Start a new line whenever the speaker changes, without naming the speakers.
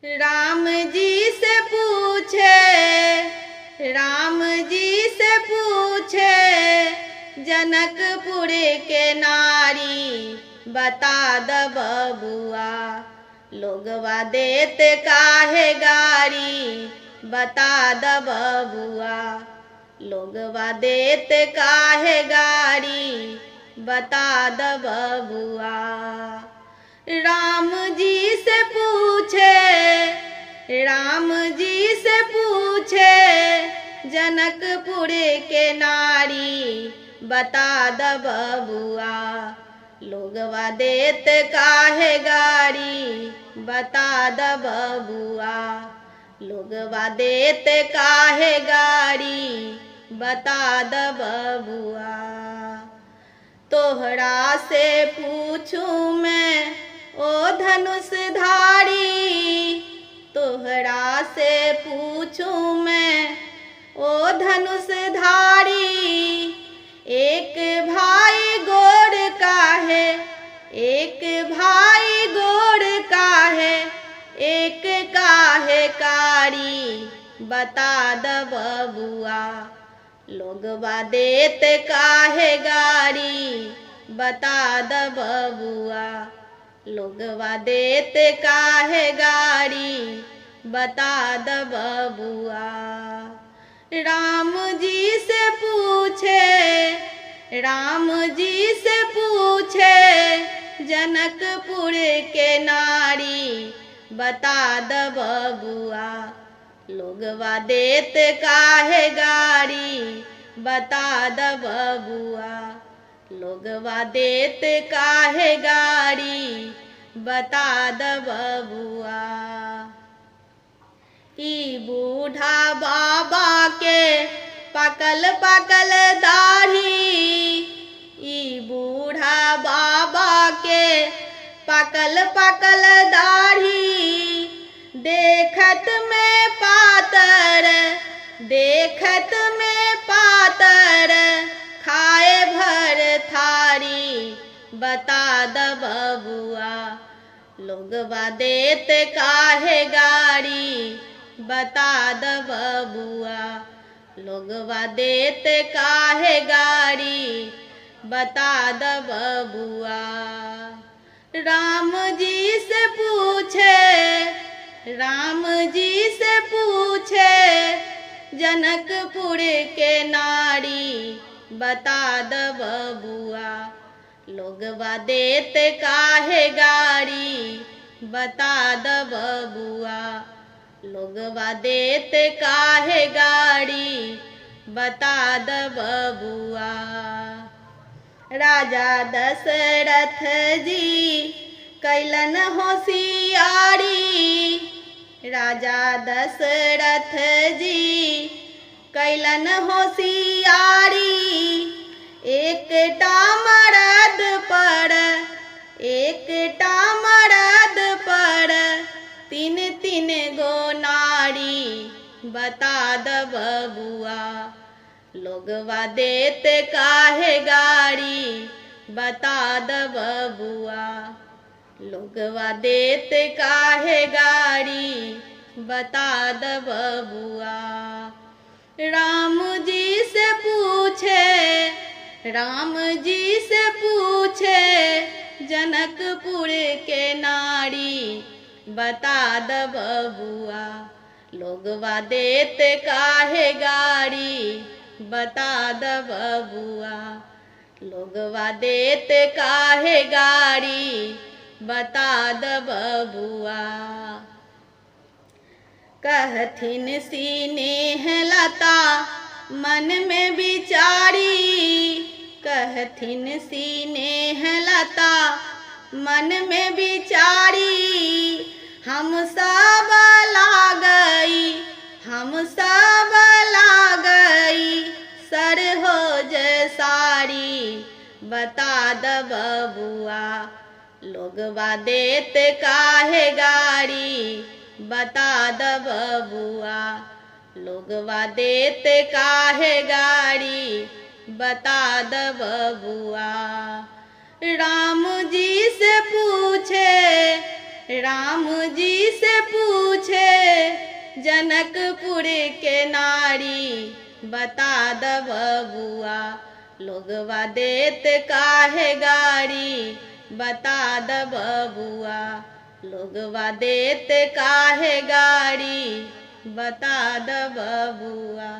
राम जी से पूछे, राम जी से पूछे, जनकपुर के नारी बता द बबुआ, लोगवा देत काहे गारी बता द बबुआ, लोगवा देत काहे गारी बता द बबुआ। राम जी से पूछे, राम जी से पूछे, जनकपुर के नारी बता द बबुआ, लोगवा देत काहे गारी बता द बबुआ, लोगवा देत काहे गारी बता द बबुआ। तोहरा से पूछूं मैं ओ धनुषधारी, तोहरा से पूछूं मैं ओ धनुषधारी, एक भाई गोर का है, एक भाई गोर का है, एक काहे कारी बता द बबुआ, लोगवा देत काहे गारी बता द बबुआ, लोगवा देत काहे गारी बता द बबुआ। राम जी से पूछे, राम जी से पूछे, जनकपुर के नारी बता द बबुआ, लोगवा देत काहे गारी बता द बबुआ, लोगवा देत काहे गारी बता द बबुआ। ई बूढ़ा बाबा के पकल पकल दाढ़ी, ई बूढ़ा बाबा के पकल पकल दाढ़ी, देखत में पातर, देखत में पातर, खाए भर थारी बता द बबुआ, लोगवा देत काहे गारी बता द बबुआ, लोगवा देत काहे गारी बता द बबुआ। राम जी से पूछे, राम जी से पूछे, जनकपुर के नारी बता द बबुआ, लोगवा देत काहे गारी बता द बबुआ, लोगवा देत काहे गारी बता द बबुआ। राजा दशरथ जी कैलन होशियारी, राजा दशरथ जी कैलन होशियारी, एकटा मरद पर, एकटा मरद पर, तीन तीन गो नारी बता द बबुआ, लोगवा देत काहे गारी बता द बबुआ, लोगवा देत काहे गारी बता द बबुआ। राम जी से पूछे, राम जी से पूछे, जनकपुर के नारी बता द बबुआ, लोगवा देत काहे गारी बता द बबुआ, लोगवा देत काहे गारी बता द बबुआ। कहथिन सीनेह लता मन में विचारी, कहथिन सीनेह लता मन में विचारी, हम सब लागई, हम सब लागई, सरहोज सारी बता द बबुआ, लोगवा देत काहे गारी बता द बबुआ, लोगवा देत काहे गारी बता द बबुआ। राम जी से पूछे, राम जी से पूछे, जनकपुर के नारी बता द बबुआ लोगवा देत काहे गाड़ी बता द बबुआ लोगवा देत काहे गाड़ी बता द बबुआ।